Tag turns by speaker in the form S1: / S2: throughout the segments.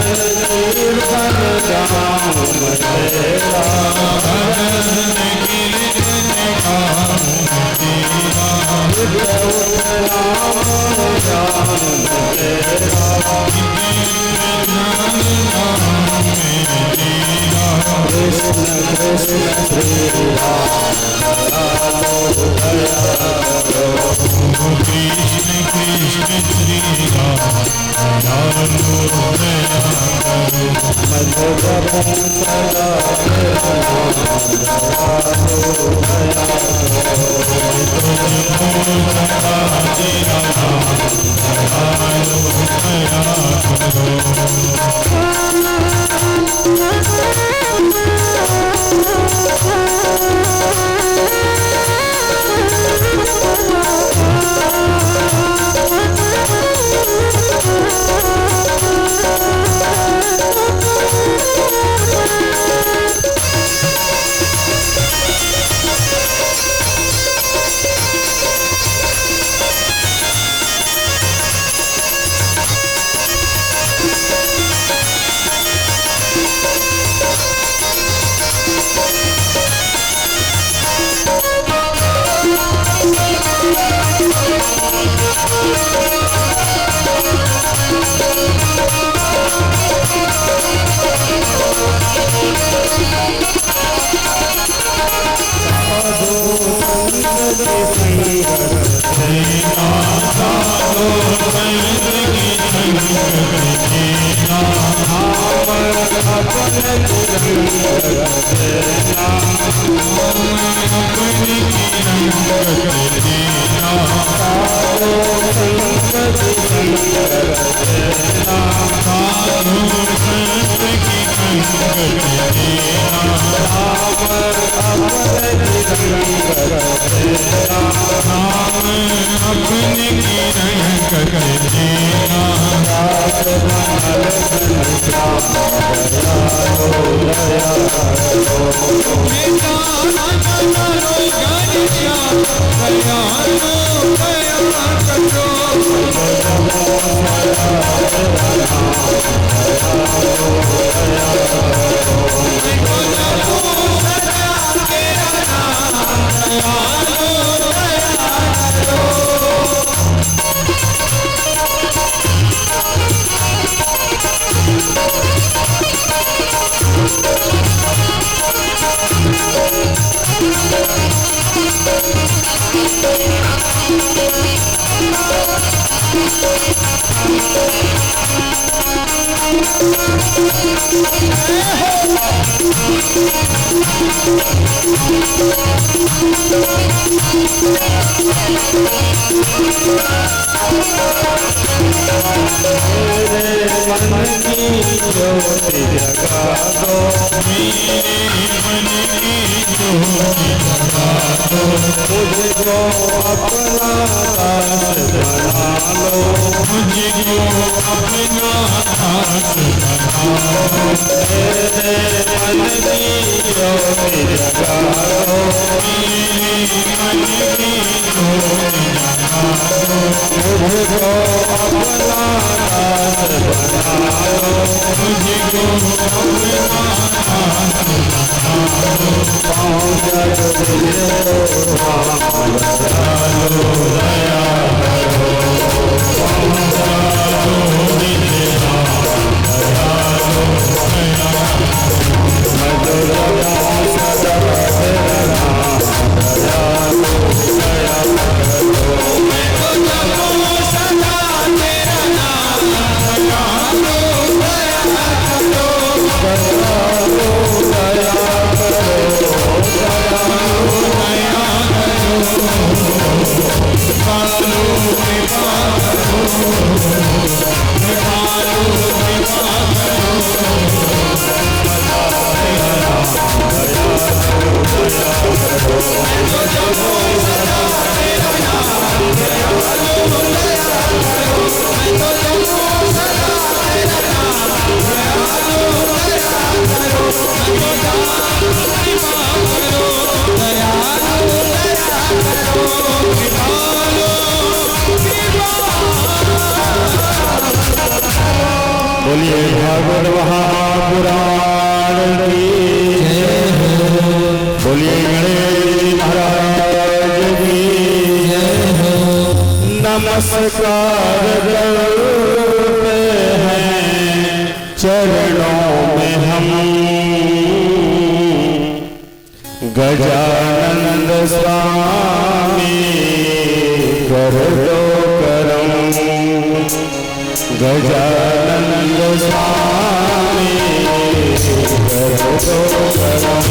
S1: कीर्तन गाऊं मैं तेरा, भजन कीर्तन गाऊं मैं तेरा, नाम जान मैं तेरा, कृष्ण कृष्ण श्री राम दयालो दया करो, कृष्ण कृष्ण श्री राम दयालो दया करो, मैं तो जपूं सदा तेरा नाम दयालो दया करो, मैं तो जपूं सदा तेरा नाम दयालो दया करो। बोलिए भागवत महापुराण की जय हो। बोलिए गणेश महाराज की जय हो। नमस्कार करते हैं चरणों में हम गजानंद स्वामी कर दो करम। गजानंद स्वामी कर दो करम।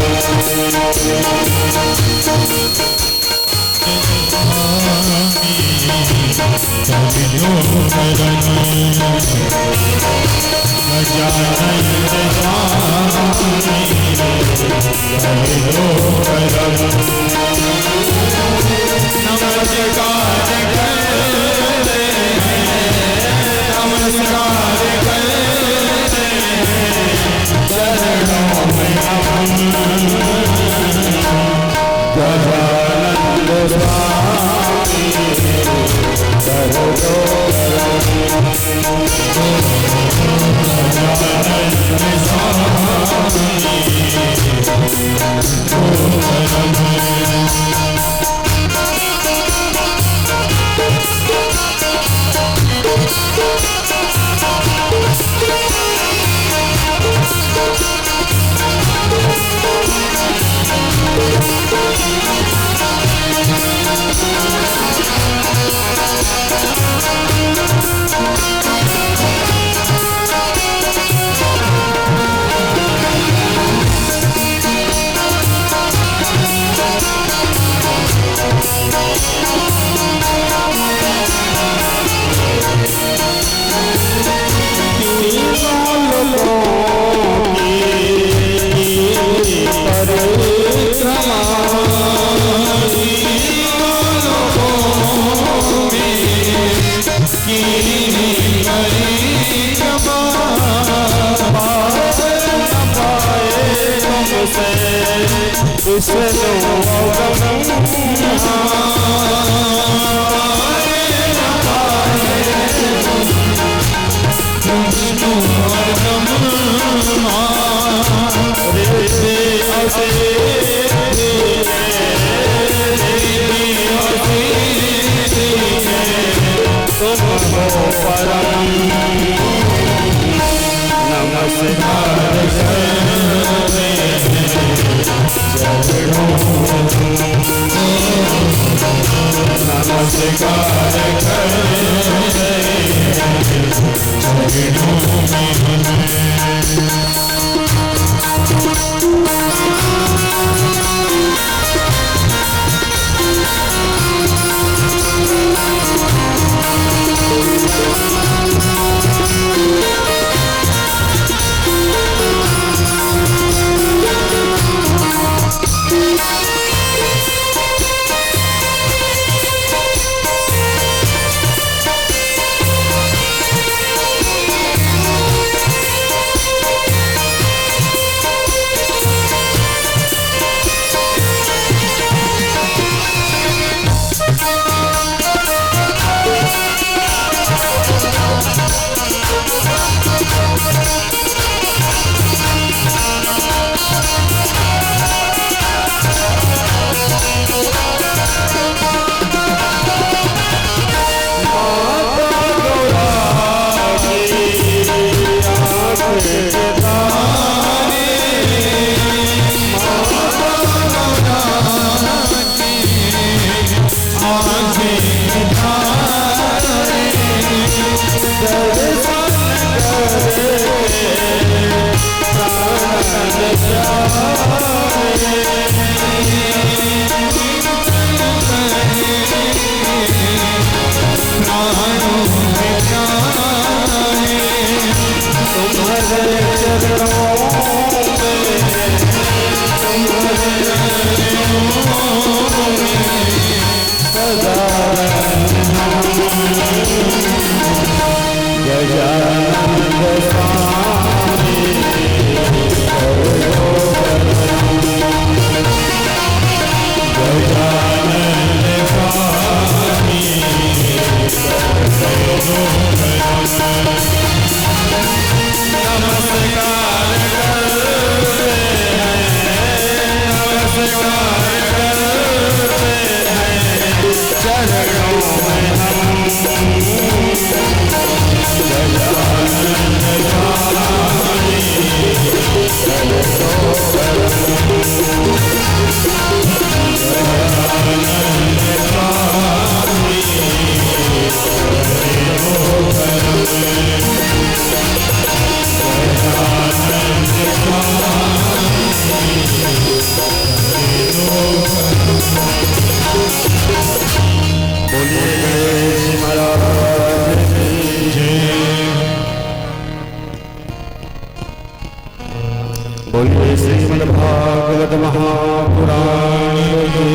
S1: बोलिए श्रीमद्भागवत महापुराण की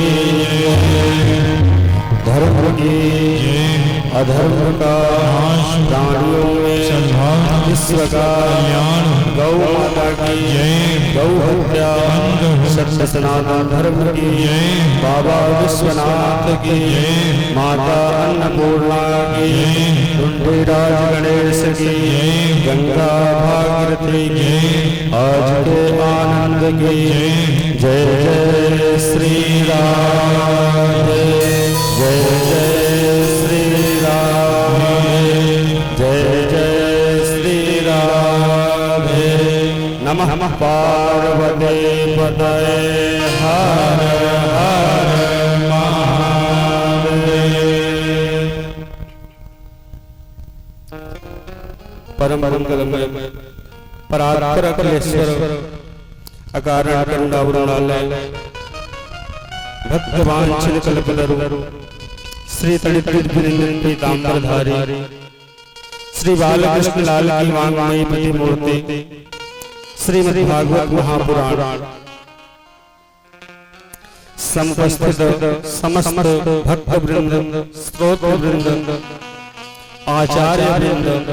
S1: धर्म की अधर्म का प्राणियों में विश्व का कल्याण, गौ माता की गौ हत्या, सत्य सनातन धर्म की, बाबा विश्वनाथ की, माता अन्नपूर्णा की, कुंडीराज गणेश की, गंगा भागीरथी की, आज के आनंद की। जय जय श्री राम, जय जय श्री राम, जय जय श्री राम। नमः पार्वती पतये, हर हर महादेव। परम मंगलमय परात्पर अखिलेश्वर अकारण करुणावरुणालय भक्तवांछित कल्पतरु श्री तड़ित पीताम्बरधारी श्री बालकृष्ण लाल की वांगमयी प्रतिमूर्ति श्रीमद् भागवत महापुराण समुपस्थित समस्त भक्त वृंद, श्रोत्र वृंद, आचार्य वृंद,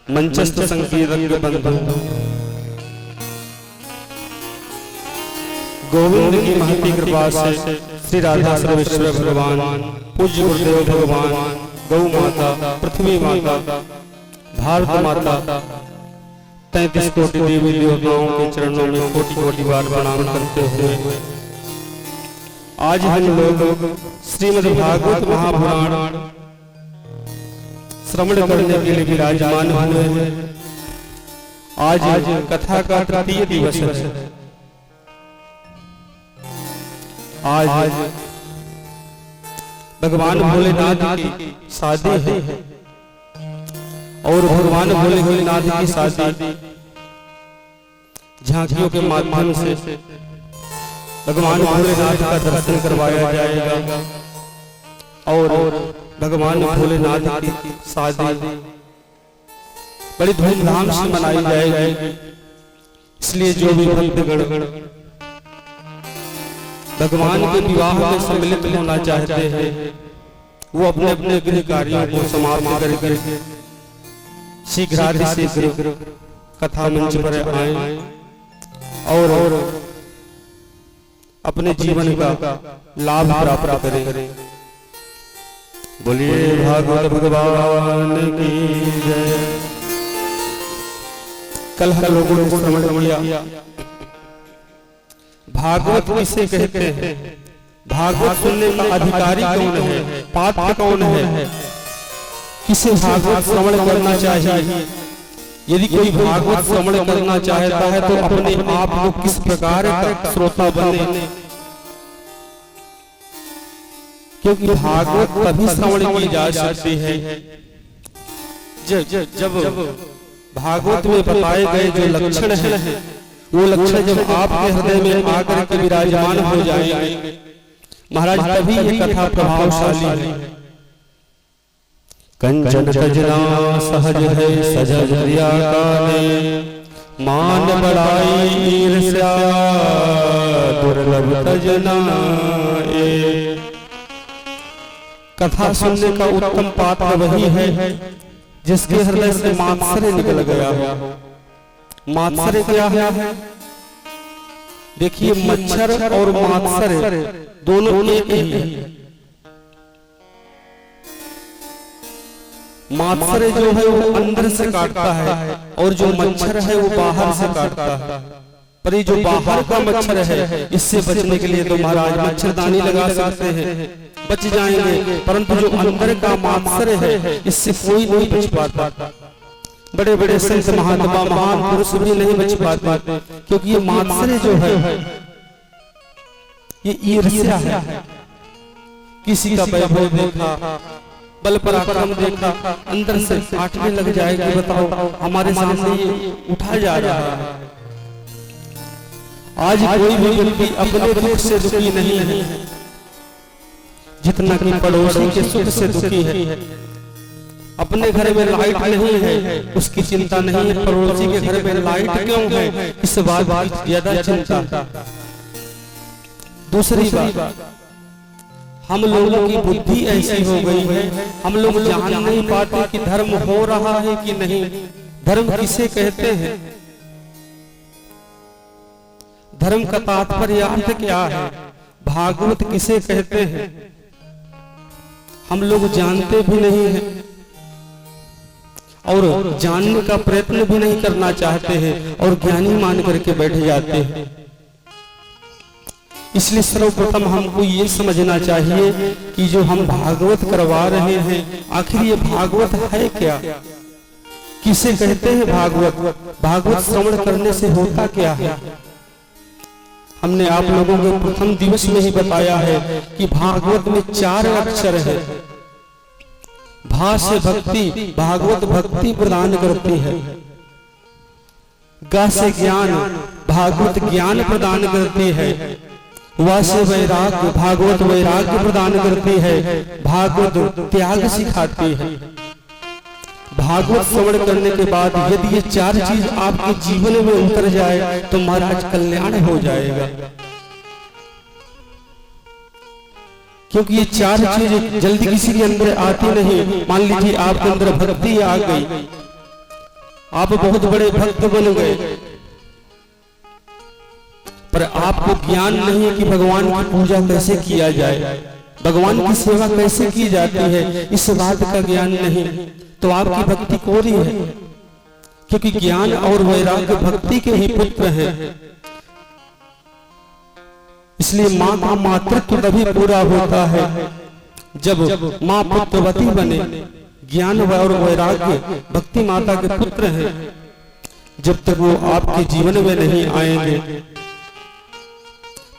S1: मंचस्थ संकीर्तक बंधु, गोविंद की महती कृपा से श्री राधा सर्वेश्वर भगवान, पूज्य गुरुदेव भगवान, गौ माता, पृथ्वी माता, भारत माता, 33 कोटि देवी देवताओं के चरणों में कोटि कोटि बार प्रणाम करते हुए आज हम लोग श्रीमद् भागवत महापुराण श्रवण करने के लिए विराजमान हुए हैं। आज कथा का तृतीय दिवस है। आज भगवान भोलेनाथ की शादी है और भगवान भोलेनाथ की शादी झांकियों के माध्यम से भगवान भोलेनाथ का दर्शन करवाया जाएगा और भगवान भोलेनाथ की शादी बड़ी धूमधाम से मनाई जाएगी। इसलिए जो भी भक्तगण भगवान के विवाह में सम्मिलित होना चाहते हैं वो अपने अपने गृह कार्यों को समाप्त करके शीघ्र कथा मंच पर आए और अपने जीवन का लाभ प्राप्त करें। बोलिए भागवत भगवान की जय। कल हम लोगों ने श्रवण किया भागवत किसे कहते हैं, भागवत सुनने का अधिकारी कौन है, पात्र कौन है, किसे भागवत श्रवण करना चाहिए। यदि कोई भागवत श्रवण करना चाहता है तो अपने आप को किस प्रकार का श्रोता बने, क्योंकि भागवत तभी श्रवण की जा सकती है जब भागवत में बताए गए जो लक्षण है वो लक्षण जब आपके हृदय में आकर के विराजमान हो जाएंगे महाराज तभी ये कथा प्रभावशाली है। कंचन तजना सहज है सजज प्रिया काने, मान बड़ाई ईर्ष्या दुर्लभ तजना। कथा सुनने का उत्तम पात्र वही है जिसके हृदय से मात्सर्य निकल गया हो। मात्सर्य क्या है? देखिए मच्छर और मात्सर्य दोनों एक ही है। मात्सर्य जो है वो अंदर से काटता है और जो मच्छर है वो बाहर से काटता है। पर ये जो बाहर का मच्छर है इससे बचने के लिए तो महाराज मच्छरदानी लगा सकते हैं, बच जाएंगे, परंतु जो अंदर का मात्सर्य है इससे कोई नहीं बच पाता। बड़े बड़े संत महात्मा महान पुरुष भी नहीं बच पाते क्योंकि ये मात्सर्य जो है ये ईर्ष्या है। किसी का वैभव देखा, बल पराक्रम देखा, अंदर से काटने लग जाएगा। बताओ हमारे सामने ये उठा जा रहा है। आज कोई भी व्यक्ति अपने दुख से दुखी नहीं है जितना कि पड़ोसी के सुख से दुखी है। अपने घर में लाइट नहीं है उसकी चिंता नहीं है, पड़ोसी के घर में लाइट क्यों है इस बात की ज्यादा चिंता। दूसरी बात, हम लोगों की बुद्धि ऐसी हो गई है, हम लोग जान नहीं पाते कि धर्म हो रहा है कि नहीं, धर्म किसे कहते हैं, धर्म का तात्पर्य अर्थ क्या है, भागवत किसे कहते हैं, हम लोग जानते भी नहीं हैं और जानने का प्रयत्न भी नहीं करना चाहते हैं और ज्ञानी मान करके बैठ जाते हैं। इसलिए सर्वप्रथम हमको ये समझना चाहिए कि जो हम भागवत करवा रहे हैं आखिर ये भागवत है क्या, किसे कहते हैं भागवत, भागवत श्रवण करने से होता क्या है। हमने आप लोगों को प्रथम दिवस में ही बताया है कि भागवत में 4 अक्षर है। भा से भक्ति, भागवत भक्ति प्रदान करती है। ग से ज्ञान, भागवत ज्ञान प्रदान करती है। व से वैराग्य, भागवत वैराग्य प्रदान करती है। भागवत त्याग सिखाती है। भागवत श्रवण करने के बाद यदि ये 4 चीज आपके जीवन में उतर जाए तो महाराज कल्याण हो जाएगा, क्योंकि ये 4 चीज जल्दी किसी के अंदर आती नहीं। मान लीजिए आपके अंदर भक्ति आ गई, आप बहुत बड़े भक्त बन गए, पर आपको ज्ञान नहीं है कि भगवान की पूजा कैसे किया जाए, भगवान की सेवा कैसे की जाती है, इस बात का ज्ञान नहीं, तो आपकी भक्ति कोरी है। क्योंकि ज्ञान और वैराग्य भक्ति के ही पुत्र हैं। इसलिए माँ का मातृत्व तभी पूरा होता है जब माँ पुत्रवती बने। ज्ञान और वैराग्य भक्ति माता के पुत्र हैं। जब तक वो आपके जीवन में नहीं आएंगे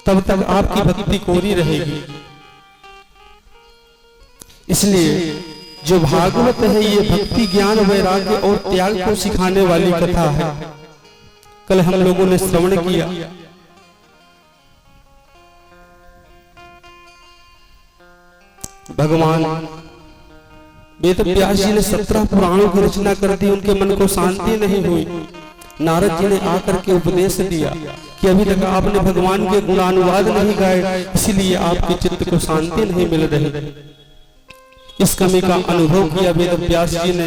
S1: तब तक आपकी भक्ति कोरी रहेगी। इसलिए जो भागवत है ये भक्ति ज्ञान वैराग्य और त्याग को सिखाने वाली कथा है। कल हम लोगों ने श्रवण किया, भगवान वेद व्यास जी ने 17 पुराणों की रचना कर दी, उनके मन को शांति नहीं हुई। नारद जी ने आकर के उपदेश दिया कि अभी तक आपने भगवान के गुणानुवाद नहीं गाए, इसलिए आपके चित्त को शांति नहीं मिल रही। इस कमी का अनुभव किया वेद व्यास जी ने,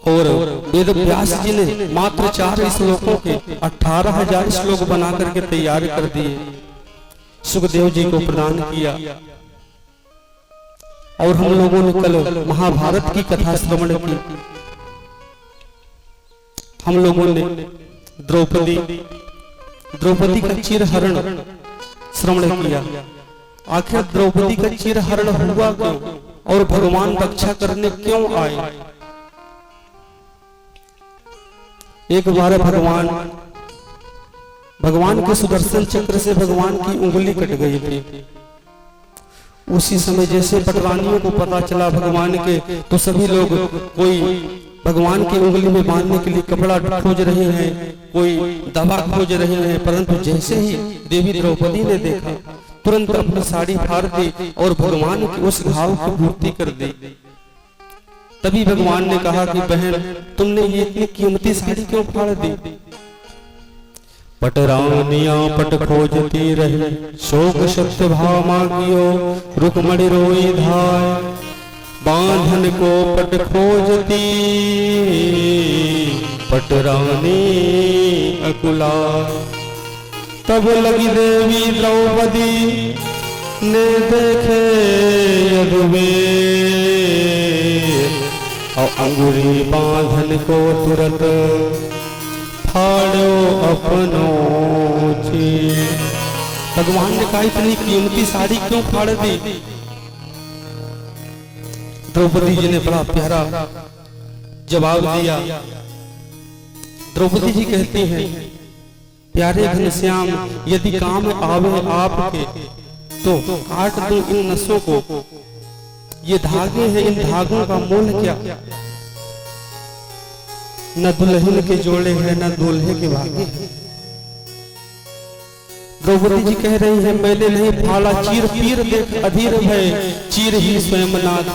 S1: और वेद व्यास जी ने मात्र 4 श्लोकों के 18,000 श्लोक बना करके तैयार कर दिए, सुखदेव जी को प्रदान किया। और हम लोगों ने कल महाभारत की कथा श्रवण की। हम लोगों ने द्रौपदी का चिरहरण श्रवण किया। आखिर द्रौपदी का चिरहरण हुआ क्यों और भगवान रक्षा करने क्यों आए। एक बार भगवान के सुदर्शन चक्र से भगवान की उंगली कट गई थी। उसी समय जैसे पटरानियों को पता चला भगवान के, तो सभी लोग कोई भगवान की उंगली में बांधने के लिए कपड़ा खोज रहे हैं, कोई दवा खोज रहे हैं। परंतु जैसे ही देवी द्रौपदी ने देखा तुरंत अपनी साड़ी फाड़ दी और भगवान के उस घाव की पूर्ति कर दी। तभी भगवान ने कहा कि बहन तुमने ये इतनी कीमती साड़ी क्यों फाड़ दी। पटरानिया पट खोजती रही, शोक सत्य भाव मांगियो, रुकमणि रोई धाय, बांधन को पट खोजती, पटरानी अकुला। तब लगी देवी द्रौपदी ने देखे यदुवेद, और अंगुरी बांधन को तुरंत फाड़ो अपनो जी। भगवान ने कहा इतनी कीमती साड़ी क्यों फाड़ दी। द्रौपदी जी ने बड़ा प्यारा जवाब दिया। द्रौपदी जी कहती हैं, प्यारे घनश्याम यदि काम आवे आपके तो काट दो इन नसों को। ये धागे हैं, इन धागों का मोल क्या। न दुल्हन के जोड़े हैं न दूल्हे के भागे। द्रौपदी जी कह रही है मैंने नहीं फाड़ा चीर पीर देख अधीर है, चीर ही स्वयं नाथ।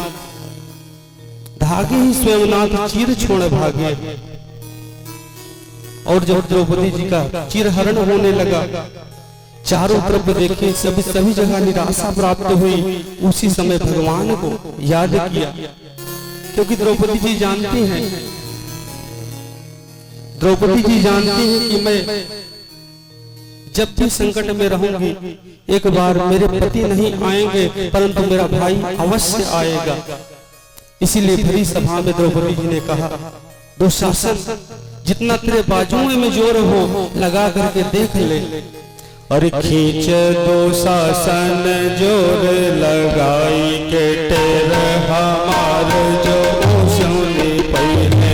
S1: भागे ही स्वयंनाथ चीर छोड़ भागे। और जब द्रौपदी जी का चिरहरण होने लगा, चारों तरफ देखे सभी जगह निराशा प्राप्त हुई। उसी समय भगवान को याद किया, क्योंकि द्रौपदी जी जानती हैं कि मैं जब भी संकट में रहूंगी, एक बार मेरे पति नहीं आएंगे परंतु मेरा भाई अवश्य आएगा। इसीलिए भरी सभा में द्रौपदी जी ने कहा, दुशासन, जितना तेरे बाजुओं में जोर हो लगा करके देख ले।
S2: और खींच दुशासन जोर लगाई के टेर हमार जो सुनी पहले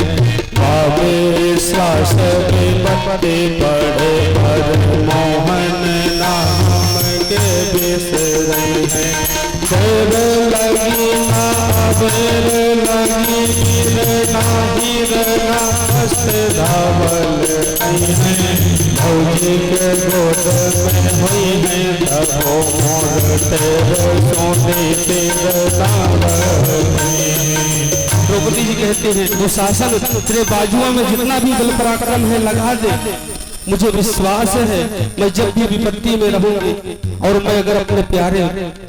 S2: बाबे श्वास में बत्ती पड़े पर मोहन नाम के बिसरे हैं। देर लगी ना बेर लगी गिरना हस्त धावल हैं। भौजी के गोद में हुई है तबो मोर तेरे सोने तेरे
S1: द्रौपदी जी कहते हैं, दुशासन, तेरे बाजुओं में जितना भी बल पराक्रम है लगा दे। मुझे विश्वास है मैं जब भी विपत्ति में रहूंगी और मैं अगर अपने प्यारे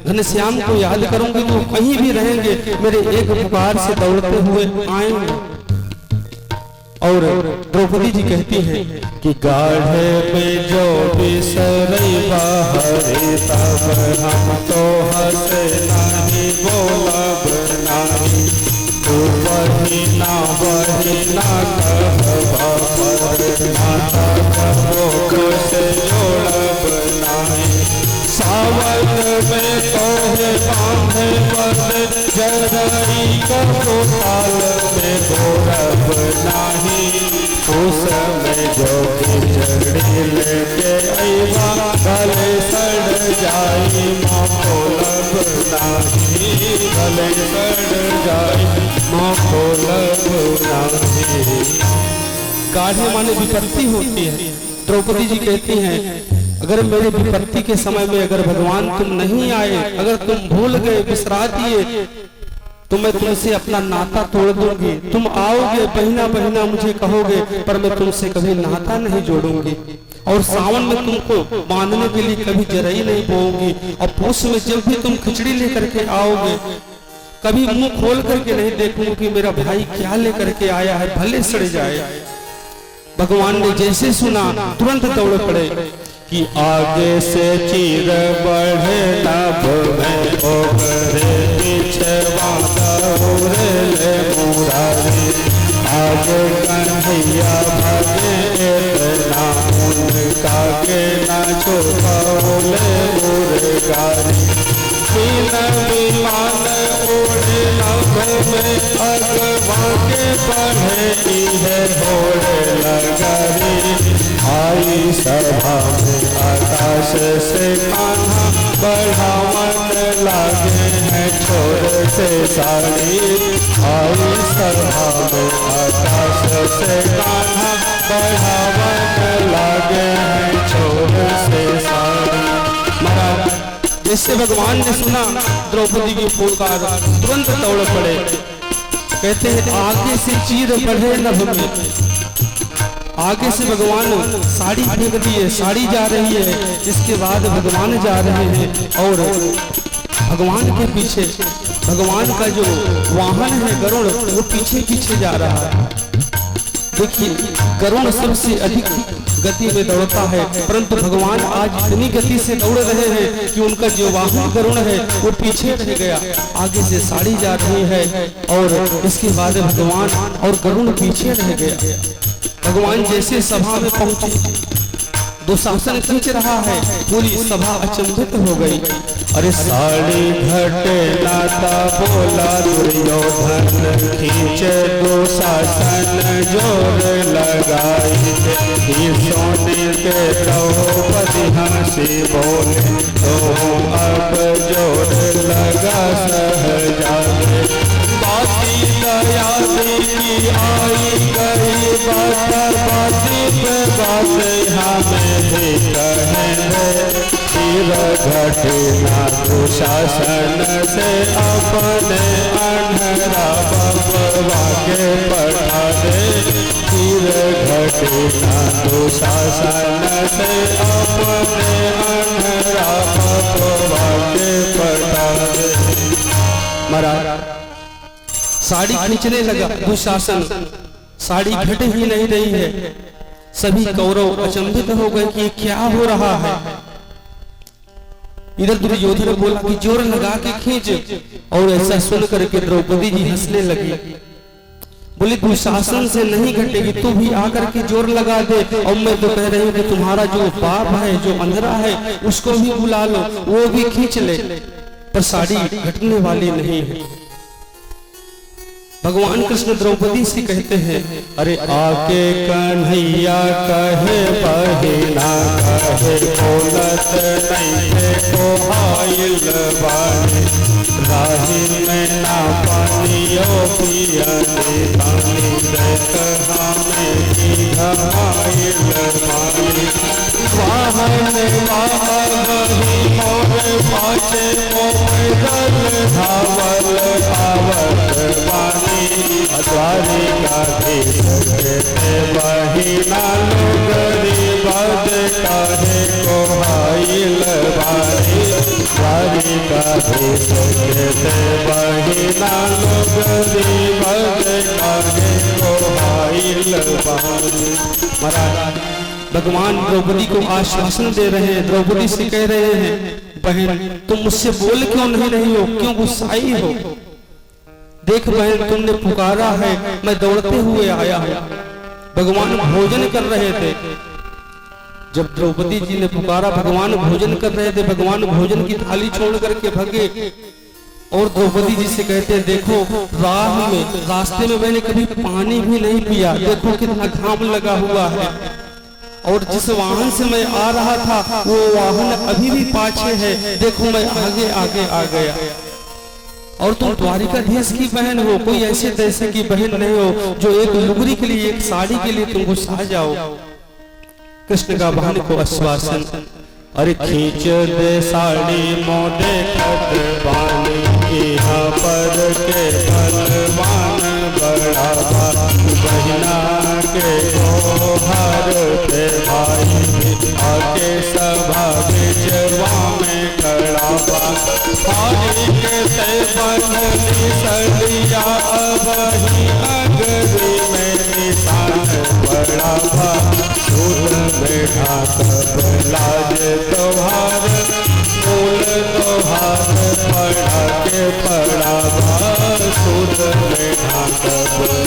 S1: घनश्याम को याद करूंगी तो कहीं भी रहेंगे, मेरे एक पुकार से दौड़ते हुए आएंगे। और द्रौपदी जी कहती हैं
S2: कि गाढ़े में जो बिसरई बाहरे तब हम तो हंसे नहीं बोलब नहीं। तू वही ना कहबा पर माता कहो कुछ जोड़ब नहीं। सावन में तोहे बांधे बद जरई कहो ताल में गोरब नहीं। उस में जो बिजड़ी लेके अइबा गले सड़ जाई मोलब नहीं। गले सड़ जाई मोलब नहीं।
S1: गाढ़े माने विपत्ति होती है। द्रौपदी जी कहती हैं, अगर मेरे विपत्ति के समय में अगर भगवान तुम नहीं आए, अगर तुम भूल गए, बिसरा दिए, तो मैं तुमसे अपना नाता तोड़ दूंगी। तुम आओगे बहिना मुझे कहोगे, पर मैं तुमसे कभी नाता नहीं जोड़ूंगी। और सावन में तुमको बांधने के लिए कभी जरई नहीं बोऊंगी। और पूस में जब भी तुम खिचड़ी लेकर के आओगे, कभी मुंह खोल करके नहीं देखूंगी कि मेरा भाई क्या लेकर के आया है, भले सड़ जाए। भगवान ने जैसे सुना तुरंत दौड़ पड़े
S2: कि आगे से चीर बढ़े नभ में ओगरे पिछवा दौड़े ले मुरारी। आगे कन्हैया भगे इतना उनका के न छोड़े मुरगारी। विमान ओढ़े नभ में अगवा के बढ़े है होड़े लगारी। आई सभा में आकाश से कान्हा बढ़ावन लागे हैं छोर से साड़ी। आई सभा में आकाश से कान्हा बढ़ावन लागे हैं छोर से साड़ी।
S1: महाराज जैसे भगवान ने सुना द्रौपदी की पुकार, तुरंत दौड़ पड़े। कहते हैं आगे से चीर बढ़े नभ में। आगे से भगवान साड़ी फेंक दिए, साड़ी जा रही है। इसके बाद भगवान जा रहे हैं और भगवान के पीछे भगवान का जो वाहन है गरुड़, वो पीछे जा रहा है। देखिए गरुड़ सबसे अधिक गति में दौड़ता है, परंतु भगवान आज इतनी गति से दौड़ रहे हैं कि उनका जो वाहन गरुड़ है वो पीछे रह गया। आगे से साड़ी जा रही है और इसके बाद भगवान और गरुड़ पीछे रह गया। भगवान जैसे सभा में पहुंचे, दुशासन खींच रहा है, पूरी सभा अचंभित हो गई।
S2: अरे साड़ी घटे नाता बोला दुर्योधन खींचे दुशासन जोर लगाई। सोने के द्रौपदी हंसी बोले तो अब जोर लगा सहजाए। बाती दया की आई गई बाती बात हमें भी कहेंगे, फिर घटना दुशासन से अपने अंधरा बबुआ के पढ़ा दे, फिर घटना दुशासन से अपने अंधरा बबुआ के पढ़ा दे।
S1: महाराज साड़ी खींचने लगा दुशासन, साड़ी घट ही नहीं रही है। सभी कौरव अचंभित हो गए कि क्या हो रहा है। इधर दुर्योधन बोला कि जोर लगा के खींच, और ऐसा सुन करके द्रौपदी जी हंसने लगी। बोले दुशासन से नहीं घटेगी, तू भी आकर के जोर लगा दे। और मैं तो कह रही हूँ कि तुम्हारा जो बाप है, जो अंधरा है, उसको भी बुला लो, वो भी खींच ले, पर साड़ी घटने वाली नहीं है। भगवान कृष्ण द्रौपदी से कहते हैं,
S2: अरे आके कन्हैया कहे बहिना कहे, बोलत नहीं थे कोहाइल बानी, राही में ना पानियो पियने पानी, देख हमें की हमाइल बानी। वाहन वाहनी मोर पाछे मोर धावल आवत बानी, द्वारिका धीश कहते बहिना लोगरी बद कहे कोहाइल बानी, द्वारिका धीश कहते बहिना लोगरी बद कहे कोहाइल बानी।
S1: महाराज भगवान द्रौपदी को आश्वासन दे रहे हैं। द्रौपदी से कह रहे हैं, बहन तुम मुझसे बोल क्यों नहीं रही हो, क्यों गुस्साई हो? देख बहन तुमने पुकारा है, मैं दौड़ते हुए आया हूँ। भगवान भोजन कर रहे थे। जब द्रौपदी जी ने पुकारा, भगवान भोजन कर रहे थे, भगवान भोजन की थाली छोड़ करके भगे। और द्रौपदी जी से कहते हैं, देखो राह में रास्ते में मैंने कभी पानी भी नहीं पिया, देखो कितना घाम लगा हुआ है। और जिस वाहन से मैं आ रहा था वो वाहन अभी भी पाछे है, देखो मैं आगे आगे आ गया। और तुम द्वारिकाधीश की बहन हो, कोई ऐसे तैसे की बहन नहीं हो जो एक लुगरी के लिए, एक साड़ी के लिए तुम गुस्सा जाओ। कृष्ण का बहन को आश्वासन,
S2: अरे खींच दे साड़ी मोदे खत बानी, यहाँ पर के बलवान बड़ा बहिना के गोहर पे भाई, आके सभा बिचवा में खड़ा बा, भाई के ते बनली सड़िया अबही अगरी में निशान बड़ा बा, सूद में ढाक लाज तोहार, मूल तोहार पढ़ा के पढ़ा बा, सूद में ढाक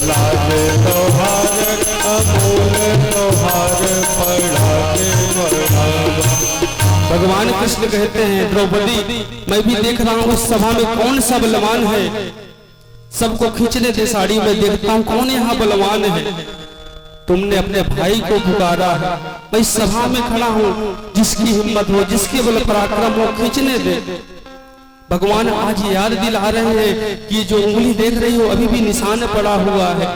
S2: लाज तोहार, अमूल तोहार पढ़ा के पढ़ा बा।
S1: भगवान कृष्ण कहते हैं, द्रौपदी मैं भी देख रहा हूँ उस सभा में कौन सा बलवान है, सबको खींचने दे साड़ी में, देखता हूँ कौन यहाँ बलवान है। तुमने अपने भाई को पुकारा है, मैं इस सभा में खड़ा हूँ, जिसकी हिम्मत हो, जिसके बल पराक्रम हो, खींचने दे। भगवान आज याद दिला रहे हैं कि जो उंगली देख रही हो अभी भी निशान पड़ा हुआ है।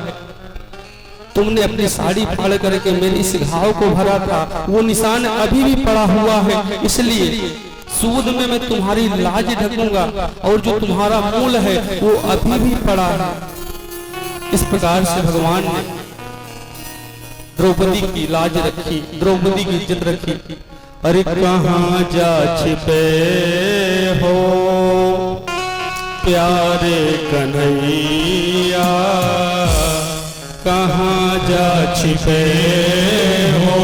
S1: तुमने अपनी साड़ी फाड़ करके मेरे इस घाव को भरा था, वो निशान अभी भी पड़ा हुआ है, इसलिए सूद में मैं तुम्हारी लाज ढकूंगा, और जो तुम्हारा मूल है वो अभी भी पड़ा है। इस प्रकार से भगवान ने द्रौपदी की लाज रखी, द्रौपदी की इज्जत रखी।
S2: अरे कहाँ जा छिपे हो प्यारे कन्हैया, कहाँ जा छिपे हो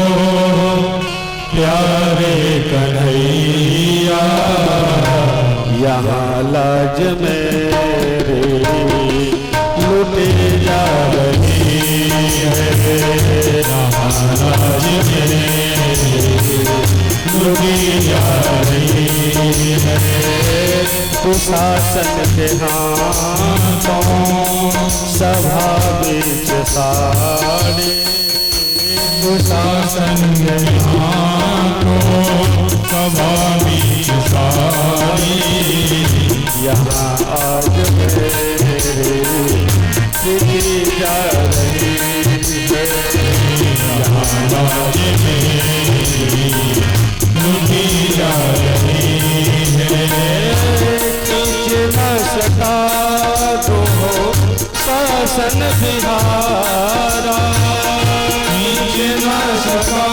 S2: प्यारे कन्हैया, यहाँ लाज मेरे लुटे जा रही है, यहाँ लाज मेरे लुटी जा रही है। दुशासन के हाथों सभा बीच साड़ी, दुशासन के हाथों सभा बीच साड़ी, यहाँ आज मेरी लुटी जा रही है, यहाँ आज मेरी लुटी जा रही है।
S1: खींच न सका तो शासन बिहारा,
S2: खींच न सका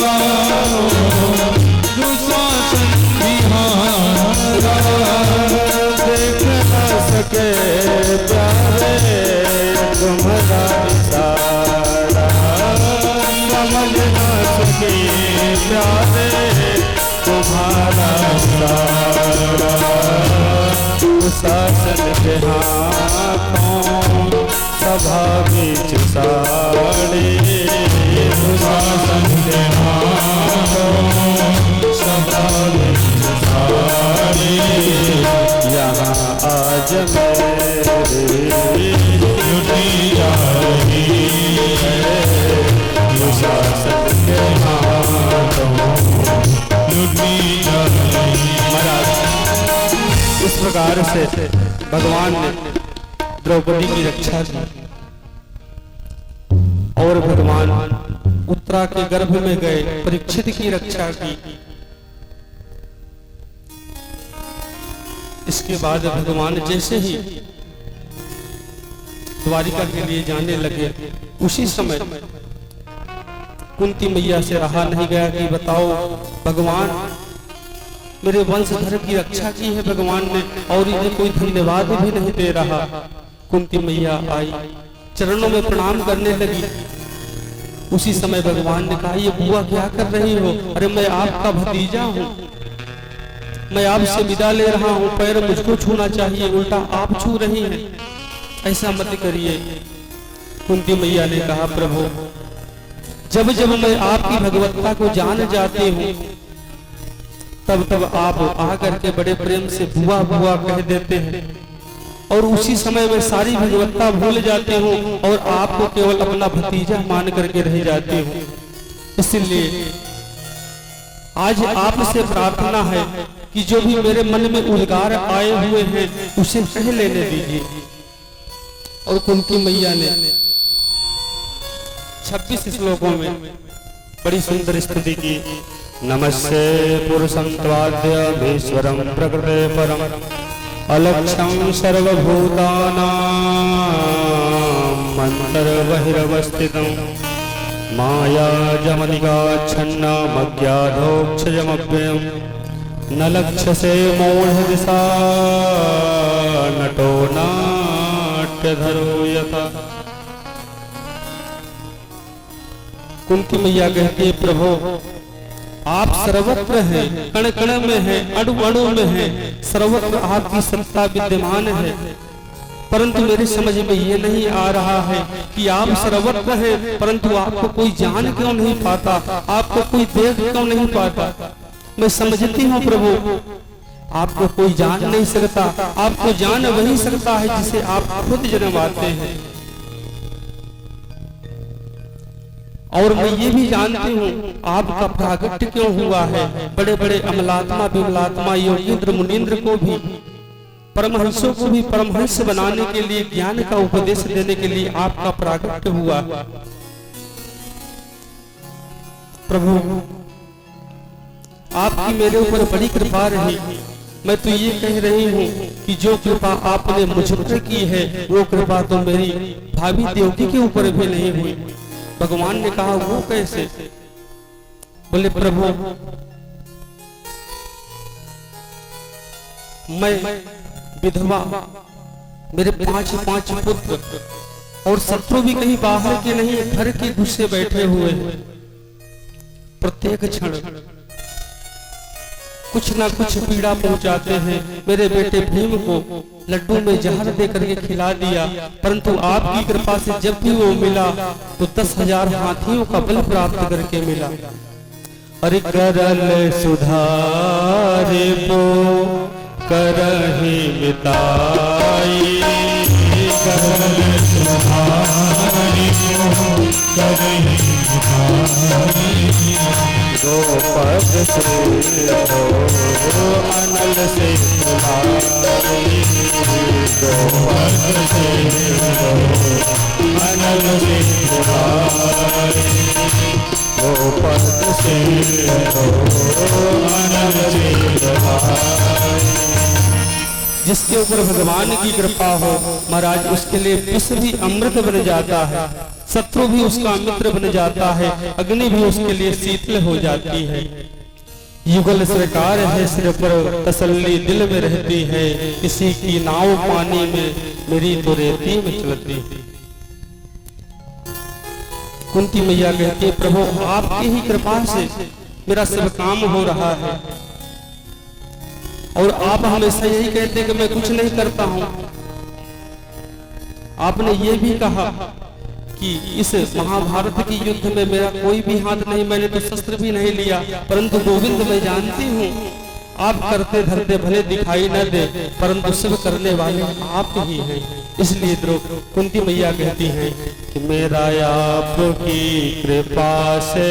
S2: जो शासन बिहारा,
S1: देख न सके प्यारे तुम्हारा इशारा, समझ न सके प्यारे तुम्हारा इशारा। शासन के हाथों सभा बीच साड़ी,
S2: शासन के हाथों सभा बीच साड़ी,
S1: यहाँ आज मेरी
S2: लुटी जा रही है।
S1: शासन के हाथों
S2: लुटी जा रही है।
S1: महाराज इस प्रकार से भगवान ने द्रौपदी की रक्षा की और भगवान उत्तरा के गर्भ में गए, परीक्षित की रक्षा की। इसके बाद भगवान जैसे ही द्वारिका के लिए जाने लगे, उसी समय कुंती मैया से रहा नहीं गया कि बताओ भगवान मेरे वंशधर की रक्षा की है भगवान ने, और इन्हें कोई धन्यवाद भी नहीं दे रहा। कुंती मैया आई, चरणों में प्रणाम करने लगी। उसी समय भगवान ने कहा, ये बुआ क्या कर रही हो? अरे मैं आपका भतीजा हूँ, मैं आपसे विदा ले रहा हूँ, पैर मुझको छूना चाहिए, उल्टा आप छू रही हैं, ऐसा मत करिए। कुंती मैया ने कहा, प्रभु जब जब मैं आपकी भगवत्ता को जान जाती हूँ तब तब आप आकर के बड़े प्रेम से बुआ बुआ कह देते हैं, और उसी समय में सारी भगवत्ता भूल जाती हूँ और आपको केवल अपना भतीजा मान करके रह जाती हूँ। इसलिए आज आपसे प्रार्थना है कि जो भी मेरे मन में उद्गार आए हुए हैं उसे कह लेने दीजिए। और कुंती मैया ने 26 श्लोकों में बड़ी सुंदर स्तुति की। नमस्ते पुरुषं त्वाद्यमीश्वरं प्रकृते परम अलक्ष्यं सर्वभूतानां अन्तर्बहिरवस्थितं मायाजमनिकाच्छन्नमज्ञाधोक्षजमव्ययं न लक्ष्यसे मूढदिशा नटो नाट्यधरो यथा। कुंती मैया कहती है, प्रभु आप सर्वत्र हैं, कण कण में हैं, अणु अणु में हैं, सर्वत्र आपकी सत्ता विद्यमान है, परंतु मेरी समझ में ये नहीं आ रहा है कि आप सर्वत्र हैं परंतु आपको कोई जान क्यों नहीं पाता, आपको कोई देख क्यों नहीं पाता। मैं समझती हूँ प्रभु आपको कोई जान नहीं सकता, आपको जान वही सकता है जिसे आप खुद जन्माते हैं। और मैं ये भी जानती हूँ आपका प्रागट्य क्यों हुआ है। बड़े बड़े अमलात्मा विमलात्मा योगींद्र मुनींद्र को भी, परमहंसों को भी परमहंस बनाने के लिए, ज्ञान का उपदेश देने के लिए आपका प्रागट्य हुआ। प्रभु आपकी मेरे ऊपर बड़ी कृपा रही। मैं तो ये कह रही हूँ कि जो कृपा आपने मुझ पर की है वो कृपा तो मेरी भाभी देवकी के ऊपर भी नहीं हुई। भगवान ने कहा, वो कैसे? बोले, प्रभु मैं विधवा, मेरे पांच पुत्र और शत्रु भी कहीं बाहर के नहीं, घर के घुसे बैठे हुए हैं। प्रत्येक क्षण कुछ ना कुछ पीड़ा पहुंचाते हैं। मेरे बेटे भीम को लड्डू में जहर दे करके खिला दिया, परंतु आपकी कृपा से जब भी वो मिला तो 10,000 हाथियों का बल प्राप्त करके मिला। अरे करल सुधारे वो करहि मिताई,
S2: करल सुधारे वो करहि मिताई,
S1: गोपद से हो अनल से सुधारी,
S2: गोपद से हो अनल से सुधारी। पद से आनंद
S1: जिसके ऊपर भगवान की कृपा हो महाराज उसके लिए विष भी अमृत बन जाता है, शत्रु भी उसका मित्र बन जाता है, अग्नि भी उसके लिए शीतल हो जाती है। युगल सरकार है सिर पर तसल्ली दिल में रहती है, किसी की नाव पानी में मेरी तो रेती में चलती है। कुंती मैया कहती है प्रभु आपकी ही कृपा से मेरा सब काम हो रहा है और आप हमेशा यही कहते कि मैं कुछ नहीं करता हूं। आपने ये भी कहा कि इस महाभारत की युद्ध में मेरा कोई भी हाथ नहीं, मैंने तो शस्त्र भी नहीं लिया, परंतु गोविंद मैं जानती हूँ आप करते धरते भले दिखाई न दे परंतु सब करने वाले आप ही हैं। इसलिए कुंती मैया कहती हैं कि मेरा आपकी कृपा से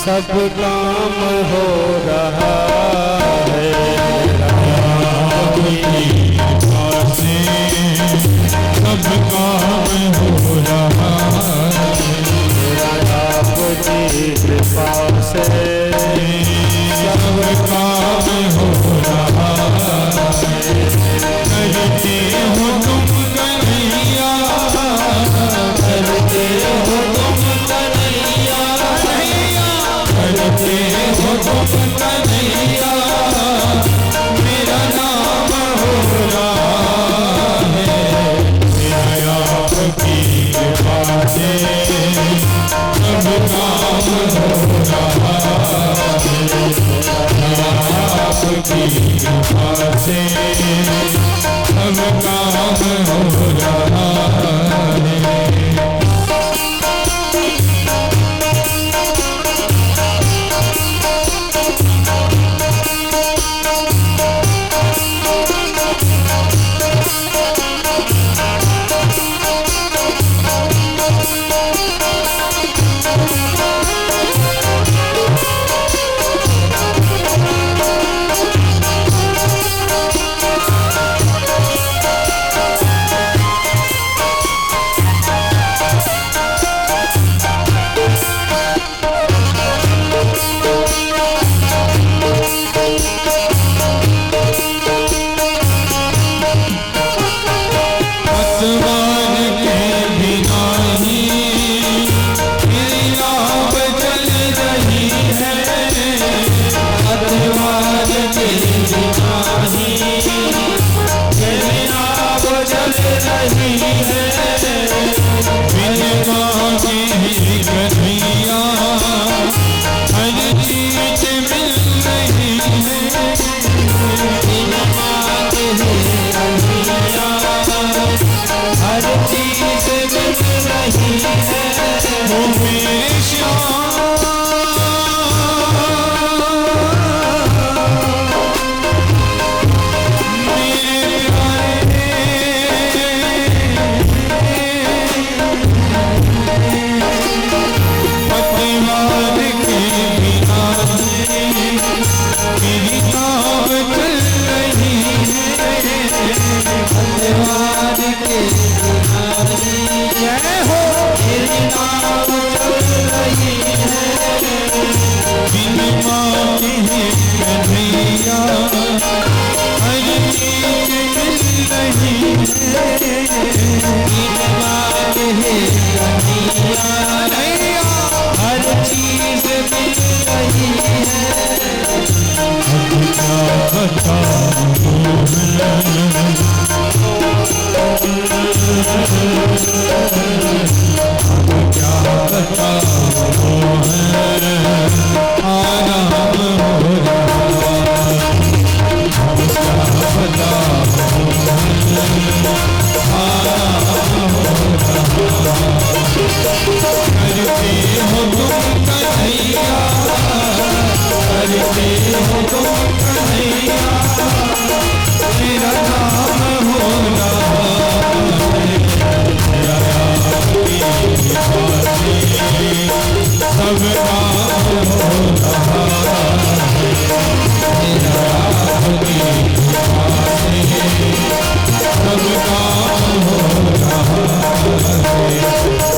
S1: सब काम हो रहा है,
S2: सब काम हो रहा
S1: आपकी कृपा से
S2: सब काम हो रहा करते हो तुम कन्हैया,
S1: करते हो तुम कन्हैया,
S2: करते हो तुम कन्हैया, मेरा नाम हो रहा है। मेरा आपकी कृपा से सब काम हो रहा है, आपकी कृपा से सब काम हो रहा है।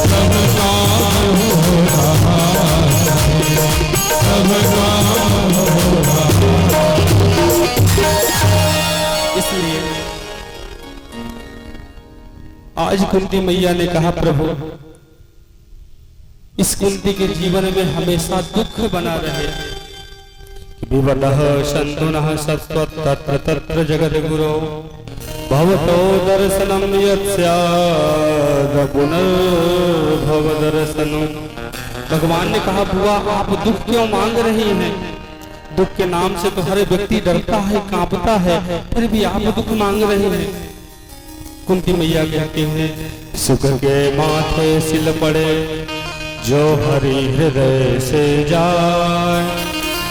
S2: सब काम हो रहा
S1: आज कुंती मैया ने कहा प्रभु इस कुंती के जीवन में हमेशा दुख बना रहे। विवदः शंतुनः सत्त्वत् तत्र तत्र जगद्गुरो भवतो दर्शनम् यत्स्याद् पुनर्भव दर्शनम्। भगवान ने कहा बुआ आप दुख क्यों मांग रही हैं? दुख के नाम से तो हर व्यक्ति डरता है, कांपता है, फिर भी आप दुख मांग रहे हैं। कुंती मैया कहती हैं सुख के माथे सिल पड़े जो हरि हृदय से जाए,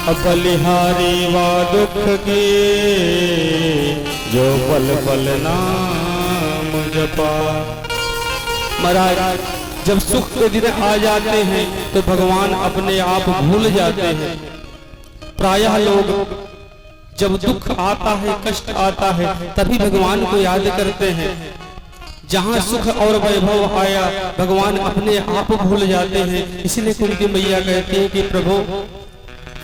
S1: अब बलिहारी वा दुख की जो पल पल नाम जपा। महाराज जब सुख के दिन आ जाते हैं तो भगवान अपने आप भूल जाते हैं। प्रायः लोग जब दुख आता है, कष्ट आता है, तभी भगवान को याद करते हैं। जहाँ सुख और वैभव आया भगवान अपने आप भूल जाते हैं। इसलिए कुंती मैया कहती है कि प्रभु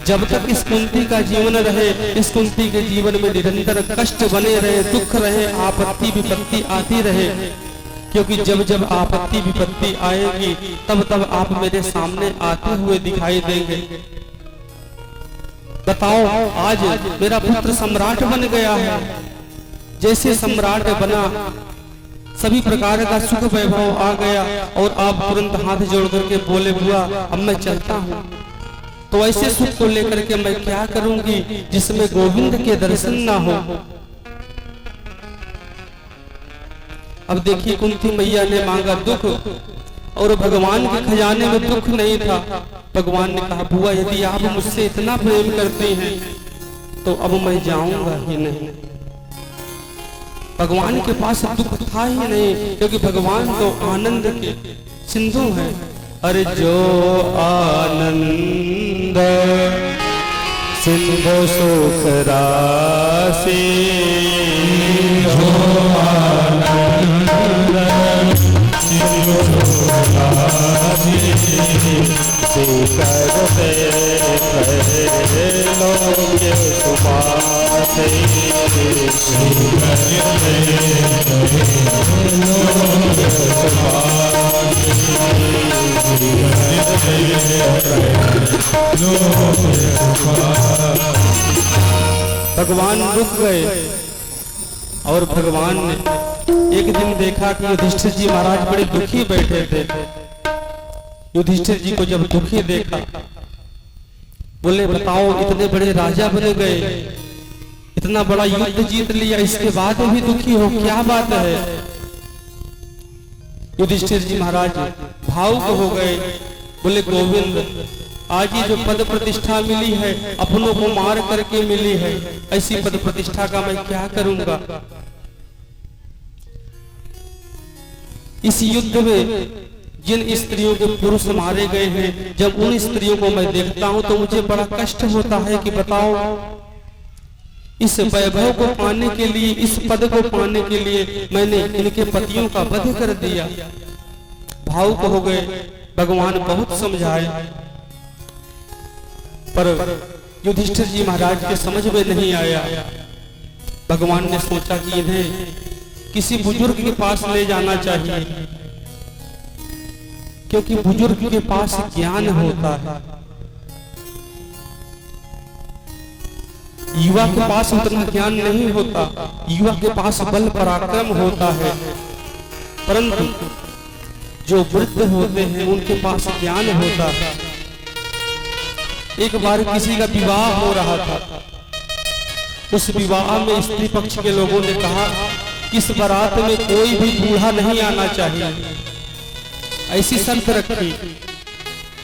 S1: जब तक इस कुंती का जीवन रहे, इस कुंती के जीवन में निरंतर कष्ट बने रहे, दुख रहे, आपत्ति विपत्ति आती रहे, क्योंकि जब जब आपत्ति विपत्ति आएगी तब तब आप मेरे सामने आते हुए दिखाई देंगे। बताओ आज मेरा पुत्र सम्राट बन गया है, जैसे सम्राट बना सभी प्रकार का सुख वैभव आ गया और आप तुरंत हाथ जोड़ करके बोले बुआ अब मैं चलता हूँ। तो ऐसे सुख को लेकर के मैं क्या करूंगी जिसमें गोविंद के दर्शन ना हो। अब देखिए कुंती मैया ने मांगा दुख और भगवान के खजाने में दुख नहीं था। भगवान ने कहा बुआ यदि आप मुझसे इतना प्रेम करते हैं तो अब मैं जाऊंगा ही नहीं। भगवान के पास दुख था ही नहीं, क्योंकि भगवान तो आनंद के सिंधु हैं। अरे जो आनंद सिंधु सुख राशि, जो आनंद सिंधु सुख राशि, करते लोगे सुपाते, भगवान रुक गए और भगवान ने एक दिन देखा कि युधिष्ठिर जी महाराज बड़े दुखी बैठे थे। युधिष्ठिर जी को जब दुखी देखा बोले बताओ इतने बड़े राजा बन गए, इतना बड़ा युद्ध जीत लिया, इसके बाद भी दुखी हो, क्या बात है? युधिष्ठिर जी महाराज भावुक हो गए, बोले गोविंद आज ये जो पद प्रतिष्ठा मिली है अपनों को मार करके मिली है, ऐसी पद प्रतिष्ठा का मैं क्या करूंगा? इस युद्ध में जिन स्त्रियों के पुरुष मारे गए हैं, जब उन स्त्रियों को मैं देखता हूं तो मुझे बड़ा कष्ट होता है कि बताओ इस वैभव को पाने के लिए, इस पद को पाने के लिए मैंने इनके पतियों का वध कर दिया। भावुक हो गए, भगवान बहुत समझाए पर युधिष्ठिर जी महाराज के समझ में नहीं आया। भगवान ने सोचा कि इन्हें किसी बुजुर्ग के पास ले जाना चाहिए, क्योंकि बुजुर्ग के पास ज्ञान होता है, युवा के पास उतना ज्ञान नहीं होता। युवा के पास बल पराक्रम होता है, परंतु जो वृद्ध होते हैं उनके पास ज्ञान होता है। एक बार किसी का विवाह हो रहा था, उस विवाह में स्त्री पक्ष के लोगों ने कहा कि इस बारात में कोई भी बूढ़ा नहीं आना चाहिए, ऐसी शर्त रखी।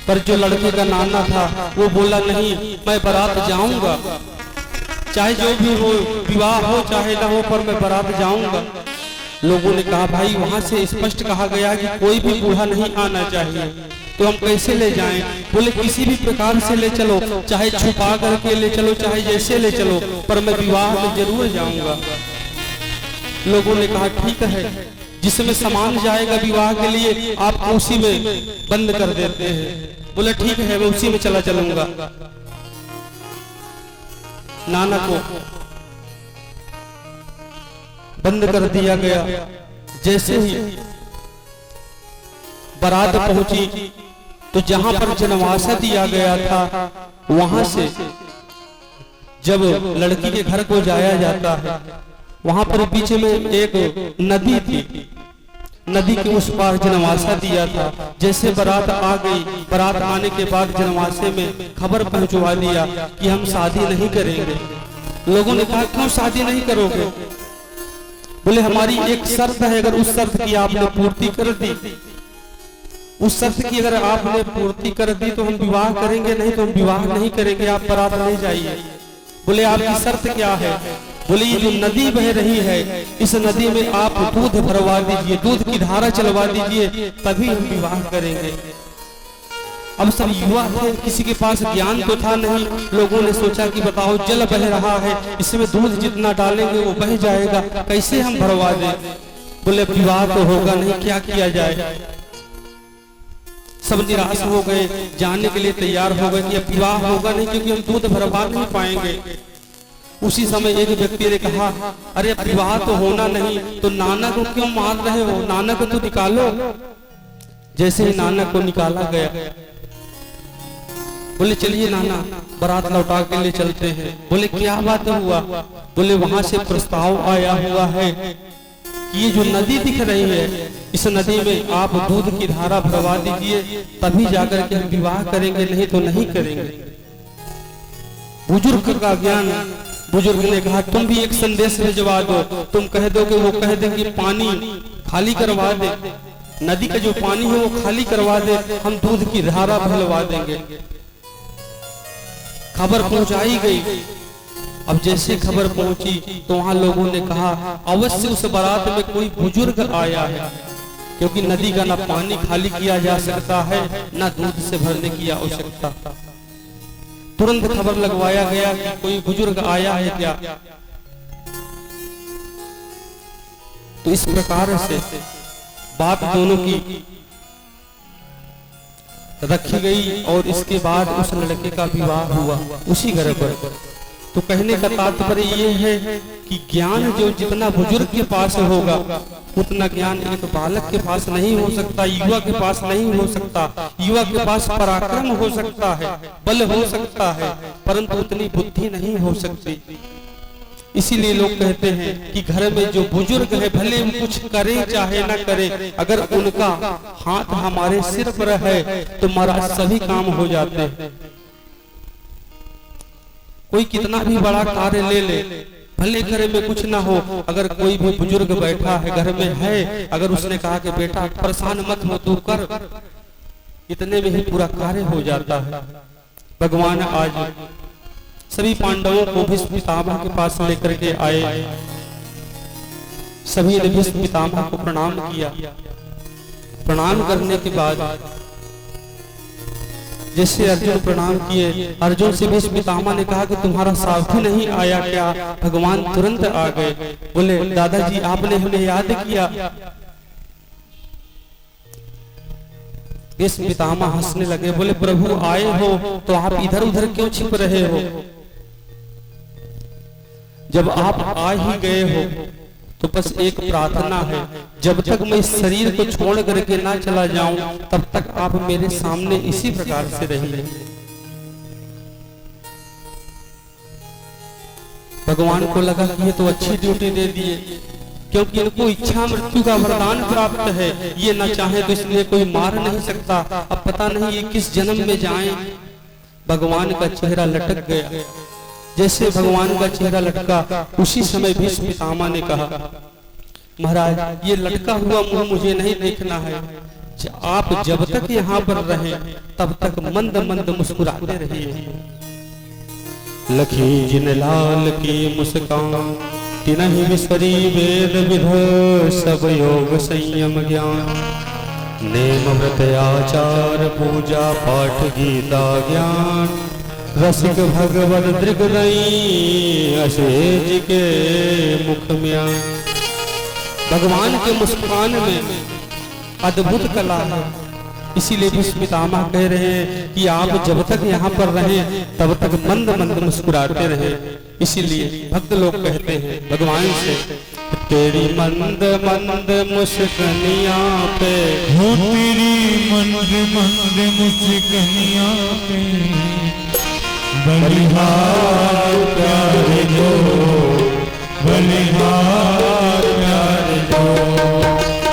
S1: पर जो लड़के का नाना था वो बोला नहीं मैं बारात जाऊंगा, चाहे जो भी हो, विवाह हो चाहे ना हो, पर मैं बारात जाऊंगा। लोगों ने कहा भाई वहां से स्पष्ट कहा गया कि कोई भी बूढ़ा नहीं आना चाहिए, तो हम कैसे ले जाएं? बोले किसी भी प्रकार से ले चलो, चाहे छुपा करके ले चलो, चाहे जैसे ले चलो, पर मैं विवाह में जरूर जाऊंगा। लोगों ने कहा ठीक है, जिसमें सामान जाएगा विवाह के लिए आप उसी में बंद कर देते हैं। बोले ठीक है मैं उसी में चला चलूंगा। नाना को बंद कर दिया गया। जैसे ही बारात पहुंची तो जहां पर जनवासा दिया गया था वहां से जब लड़की के घर को जाया जाता है, वहां पर बीच में एक नदी थी, नदी के उस पार जनवासा दिया था। जैसे बारात आ गई, बारात आने के बाद जनवासे में खबर पहुंचवा दिया कि हम शादी नहीं करेंगे। लोगों ने कहा क्यों शादी नहीं करोगे? बोले हमारी एक शर्त है, अगर उस शर्त की आपने पूर्ति कर दी, उस शर्त की अगर आपने पूर्ति कर दी तो हम विवाह करेंगे, नहीं तो हम विवाह नहीं करेंगे, आप बारात नहीं जाइए। बोले आपकी शर्त क्या है? बोले ये जो नदी बह रही है, इस नदी में आप दूध भरवा दीजिए, दूध की धारा चलवा दीजिए, तभी हम विवाह करेंगे। अब सब युवा थे, किसी के पास ज्ञान तो था नहीं। लोगों ने सोचा कि बताओ जल बह रहा है, इसमें दूध जितना डालेंगे वो बह जाएगा, कैसे हम भरवा दें? बोले विवाह तो होगा नहीं, क्या किया जाए? सब निराश हो गए, जाने के लिए तैयार हो गए कि अब विवाह होगा नहीं क्योंकि हम दूध भरवा नहीं पाएंगे। उसी समय एक व्यक्ति ने कहा, अरे विवाह तो होना नहीं तो नाना को क्यों मार रहे हो? नाना को तो निकालो। जैसे ही नाना को निकाला गया, बोले चलिए नाना बारात लौटा के लिए चलते हैं। बोले क्या बात हुआ? बोले वहां से प्रस्ताव आया हुआ है कि ये जो नदी दिख रही है, इस नदी में आप दूध की धारा भरवा दीजिए, तभी जाकर के हम विवाह करेंगे, नहीं तो नहीं करेंगे। बुजुर्ग का ज्ञान, बुजुर्ग ने कहा तुम भी एक संदेश भिजवा दो, तुम कह दो कि वो कह देंगे पानी खाली करवा दे, नदी का जो पानी है वो खाली करवा दे, हम दूध की धारा भरवा देंगे। खबर पहुंचाई गई। अब जैसे खबर पहुंची तो वहां लोगों ने कहा अवश्य उस बारात में कोई बुजुर्ग आया है, क्योंकि नदी का ना पानी खाली किया जा सकता है, ना दूध से भरने की आवश्यकता। तुरंत खबर लगवाया गया कि कोई बुजुर्ग आया है क्या। तो इस प्रकार से बात दोनों की रखी गई और इसके बाद उस लड़के का विवाह हुआ उसी घर पर। तो कहने का तात्पर्य ये है कि ज्ञान जो जितना बुजुर्ग के पास होगा उतना ज्ञान एक बालक के पास नहीं हो सकता, युवा के पास नहीं हो सकता। युवा के पास पराक्रम हो सकता है, बल हो सकता है, परंतु उतनी बुद्धि नहीं हो सकती। इसीलिए लोग कहते हैं कि घर में जो बुजुर्ग है भले हम कुछ करें चाहे ना करें, अगर उनका हाथ हमारे सिर पर है तो महाराज सभी काम हो जाते हैं। कोई कितना भी बड़ा कार्य ले ले, भले घर में कुछ ना हो, अगर कोई भी बुजुर्ग बैठा है घर में है, अगर उसने कहा कि बेटा परेशान मत हो तू कर, इतने में ही पूरा कार्य हो जाता है। भगवान आज सभी पांडवों को भीष्म पितामह के पास लेकर के आए। सभी ने भीष्म पितामह को प्रणाम किया। प्रणाम करने के बाद जैसे अर्जुन प्रणाम किए, अर्जुन से भीष्म पितामह ने कहा कि तुम्हारा सारथी नहीं आया क्या? भगवान तुरंत आ गए। बोले दादाजी आपने हमें याद किया। भीष्म पितामह हंसने लगे, बोले प्रभु आए हो तो आप इधर उधर क्यों छिप रहे हो? जब आप आ ही गए हो तो बस एक प्रार्थना है, जब तक मैं इस शरीर को छोड़ करके ना चला जाऊं तब तक आप मेरे सामने इसी प्रकार से रहिए। भगवान को लगा कि ये तो अच्छी ड्यूटी दे दिए, क्योंकि इनको इच्छा मृत्यु का वरदान प्राप्त है। ये ना चाहे तो इसलिए कोई मार नहीं सकता। अब पता नहीं ये किस जन्म में जाएं। भगवान का चेहरा लटक गया। जैसे भगवान का चेहरा लटका उसी समय भीष्म पितामह ने कहा महाराज ये लटका हुआ मुंह मुझे नहीं देखना है, आप जब तक यहाँ पर रहे तब तक मंद मंद मुस्कुराते रहिए। लखी जिन लाल की मुस्कान तिनहि बिसरी वेद विध, सब योग संयम ज्ञान नेम व्रत आचार पूजा पाठ गीता ज्ञान, रसिक भगवत दृग रई अशेज के मुख में। भगवान के मुस्कान में अद्भुत कला है। इसीलिए भीष्म पितामह कह रहे हैं कि आप जब तक यहाँ पर रहें तब तक मंद मंद मुस्कुराते रहें। इसीलिए भक्त लोग कहते हैं भगवान से तेरी मंद मंद मुस्कनिया पे,
S2: हो तेरी मंद मंद मुस्कनिया पे, बलिहार प्यार जो, बलिहार प्यार जो,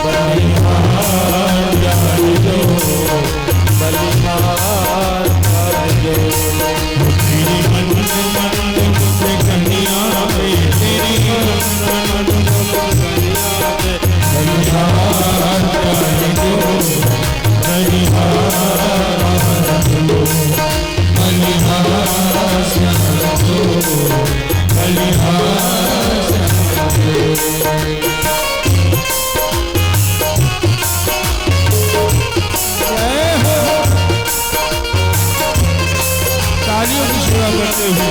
S2: बलिहार प्यार जो,
S1: बलिहार प्यार जो।
S2: तेरी मंद मंद मुस्कनिया पे, तेरी मंद मंद मुस्कनिया पे, बलिहार प्यार जो, बलिहार जो, बलिहार श्याम जो, बलिहार श्याम जो। तालियों की सेवा करते हुए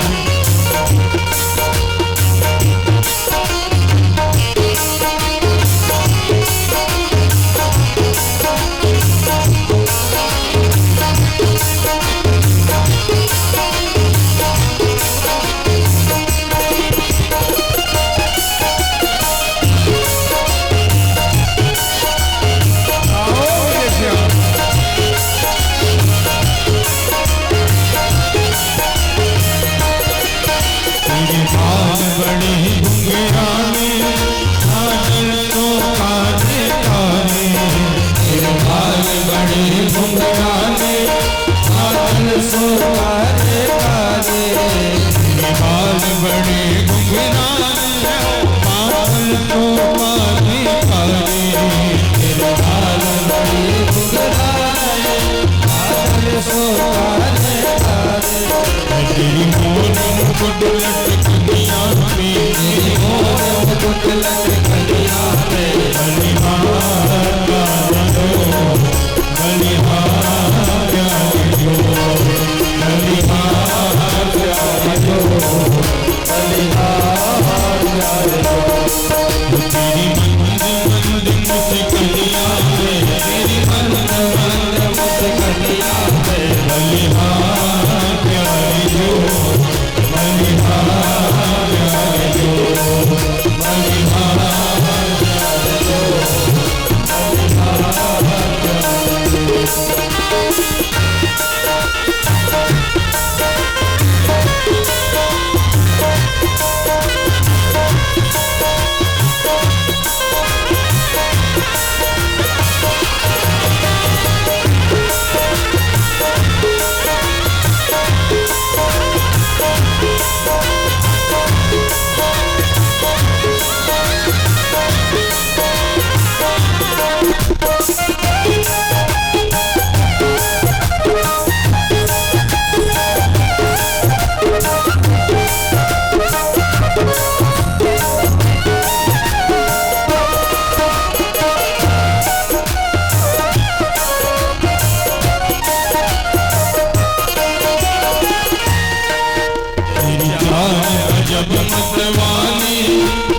S2: जब मतवारी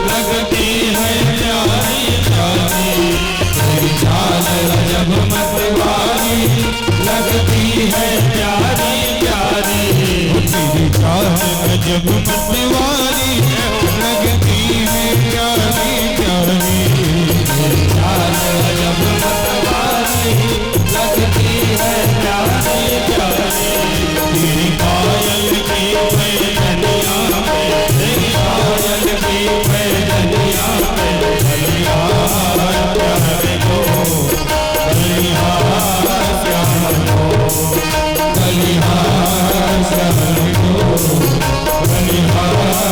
S2: लगती है प्यारी प्यारी, जब मतवारी लगती है प्यारी प्यारी, तेरी पायल की पैजनिया पे, तेरी पायल की पैजनिया पे, बलिहार प्यार को, बलिहार प्यार को, बलिहार प्यार को, बलिहार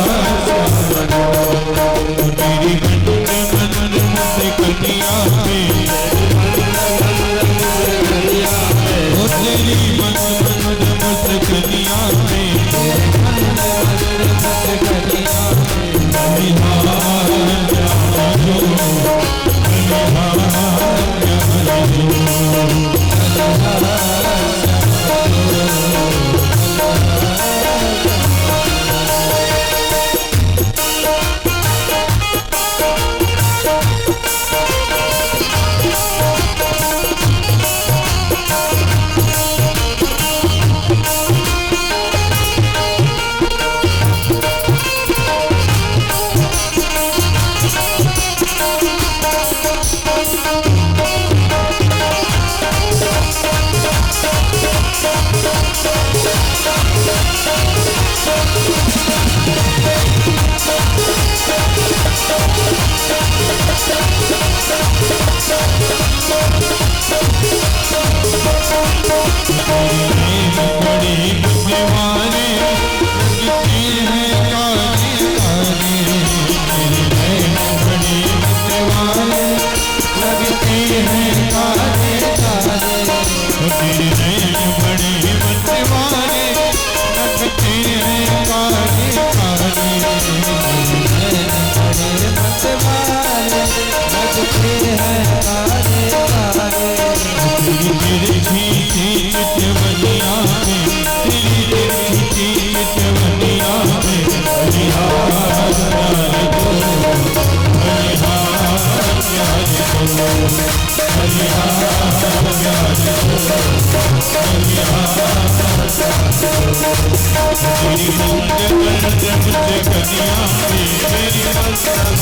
S2: तेरी बंद बंद मुझे कनिया रे, तेरी बंद बंद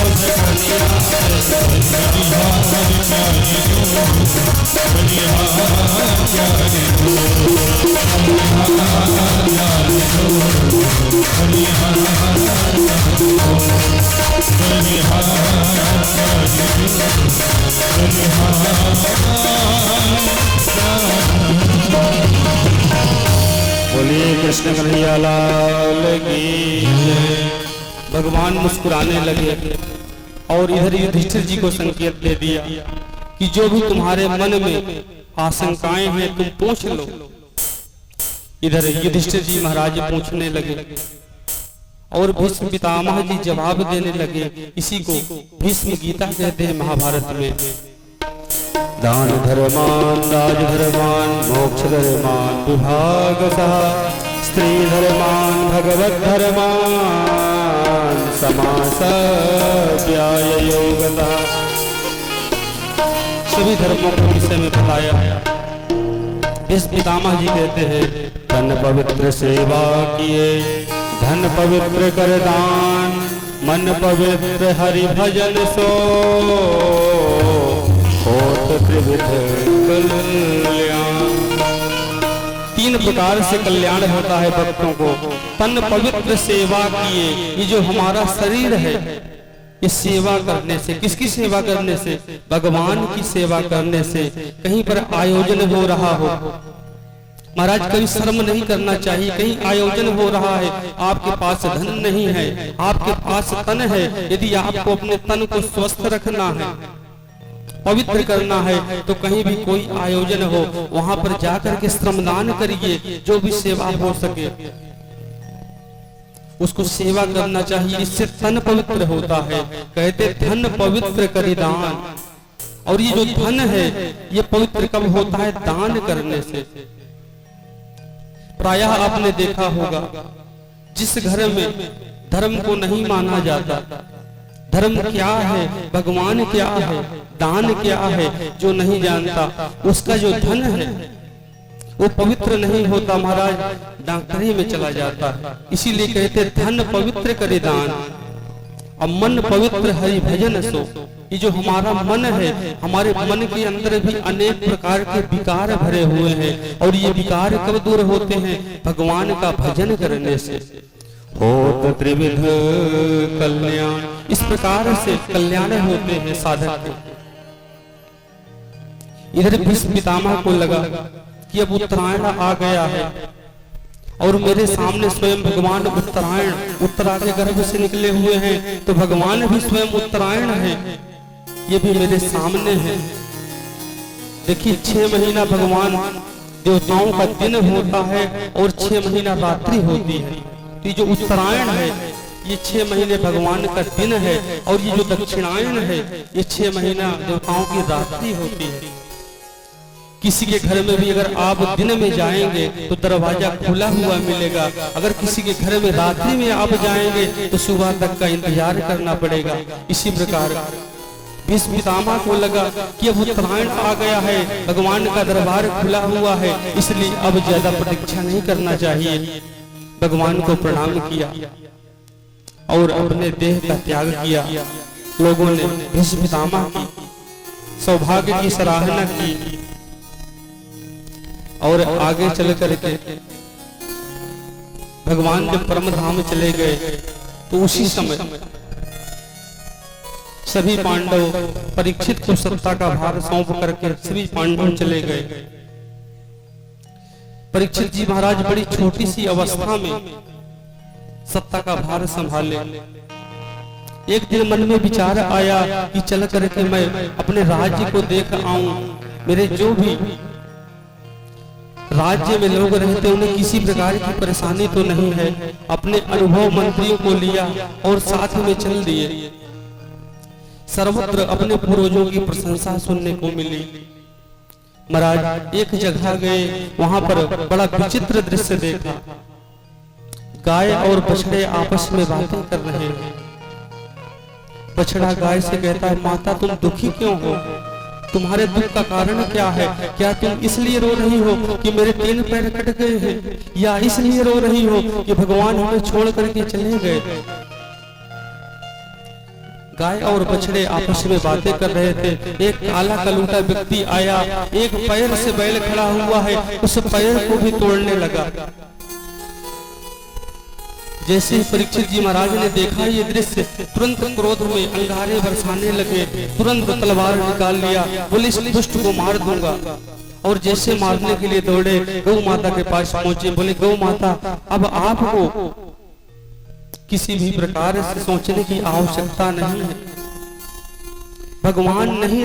S2: मुझे कनिया रे, बलिहार प्यारे दो, बलिहार प्यारे दो, बलिहार प्यारे दो, बलिहार प्यारे दो, बलिहार
S1: बोलिए कृष्ण कन्हैया लाल की जय। भगवान मुस्कुराने लगे और इधर युधिष्ठिर जी को संकेत दे दिया कि जो भी तुम्हारे मन में आशंकाएं हैं तुम पूछ लो। इधर युधिष्ठिर जी महाराज पूछने लगे और भीष्म पितामह जी जवाब देने लगे। इसी को भीष्म गीता कहते हैं महाभारत में। दान धर्मान राज धर्मान मोक्ष धर्मान विभागसः स्त्री धर्मान भगवत धर्मान समासव्याय योगतः। सभी धर्मों के विषय में बताया। इस पितामह जी कहते हैं धन पवित्र सेवा किए, धन पवित्र कर दान, मन पवित्र हरि भजन सो होत त्रिविध कल्याण। तीन प्रकार से कल्याण होता है भक्तों को। तन पवित्र सेवा किए, ये जो हमारा शरीर है इस सेवा करने से, किसकी सेवा करने से? भगवान की सेवा करने से। कहीं पर आयोजन हो रहा हो महाराज, कभी शर्म नहीं करना चाहिए। कहीं आयोजन हो रहा है, आपके पास धन नहीं है, आपके पास तन है, यदि आपको अपने तन को स्वस्थ रखना है, पवित्र करना है, तो कहीं भी कोई आयोजन हो वहां पर जाकर के श्रमदान करिए। जो भी सेवा हो सके उसको सेवा करना चाहिए। इससे तन पवित्र होता है। कहते धन पवित्र करिदान। और ये जो धन है ये पवित्र कब होता है? दान करने से। प्रायः आपने देखा होगा जिस घर में धर्म को नहीं माना जाता, धर्म क्या है, भगवान क्या है, दान क्या है, जो नहीं जानता, उसका जो धन है वो पवित्र नहीं होता महाराज, डॉक्टरी में चला जाता है। इसीलिए कहते धन पवित्र करे दान और मन पवित्र हरि भजन सो। ये जो हमारा मन है, हमारे मन के अंदर भी अनेक प्रकार के विकार भरे हुए हैं और ये विकार कब दूर होते हैं? भगवान का भजन करने से। होत त्रिविध कल्याण। इस प्रकार से कल्याण होते हैं साधक के। इधर भीष्म पितामह को लगा कि अब उत्तरायण आ गया है और मेरे सामने स्वयं भगवान उत्तरायण उत्तरा के गर्भ से निकले हुए हैं, तो भगवान भी स्वयं उत्तरायण है, ये भी मेरे सामने है। देखिए 6 महीना भगवान देवताओं का दिन होता है और 6 महीना रात्रि होती है। तो ये जो उत्तरायण है ये 6 महीने भगवान का दिन है और ये जो दक्षिणायन है ये 6 महीना देवताओं की रात्रि होती है। किसी के घर में भी अगर आप दिन में जाएंगे तो दरवाजा खुला हुआ मिलेगा, अगर किसी के घर में रात्रि में आप जाएंगे तो सुबह तक का इंतजार करना पड़ेगा। इसी प्रकार भीष्म पितामह को लगा कि अब उत्तरायण आ गया है, भगवान का दरबार खुला हुआ है, इसलिए अब ज्यादा प्रतीक्षा नहीं करना चाहिए। भगवान को प्रणाम किया और अपने देह का त्याग किया। लोगों ने भीष्म पितामह की सौभाग्य की सराहना की और आगे चल करके भगवान जब परम धाम चले गए तो उसी समय सभी पांडव परीक्षित को सत्ता का भार सौंप करके सभी पांडव चले गए। परीक्षित जी महाराज बड़ी छोटी सी अवस्था में सत्ता का भार संभाले। एक दिन मन में विचार आया कि चल करके मैं अपने राज्य को देख आऊं। मेरे जो भी राज्य में लोग रहते उन्हें किसी प्रकार की परेशानी तो नहीं है। अपने अनुभव मंत्रियों को लिया और साथ में चल दिए। सर्वत्र अपने पूर्वजों की प्रशंसा सुनने को मिली। महाराज एक जगह गए, वहां पर बड़ा विचित्र दृश्य देखा। गाय और बछड़े आपस में बातें कर रहे हैं। बछड़ा गाय से कहता है, माता तुम दुखी क्यों हो? तुम्हारे दुख का कारण क्या है? क्या तुम इसलिए रो रही हो कि मेरे 3 पैर कट गए हैं, या इसलिए रो रही हो कि भगवान हमें छोड़ करके चले गए? गाय और बछड़े आपस में बातें कर रहे थे। एक काला कलूटा व्यक्ति आया, एक पैर से बैल खड़ा हुआ है, उस पैर को भी तोड़ने लगा। जैसे ही परीक्षित जी महाराज ने देखा ये दृश्य, तुरंत क्रोध में अंगारे बरसाने लगे, तुरंत तलवार निकाल लिया, बोले इस दुष्ट को मार दूंगा। और जैसे मारने के लिए दौड़े, गौ माता के पास पहुंचे, बोले गौ माता अब आपको किसी भी प्रकार से सोचने की आवश्यकता नहीं है, भगवान नहीं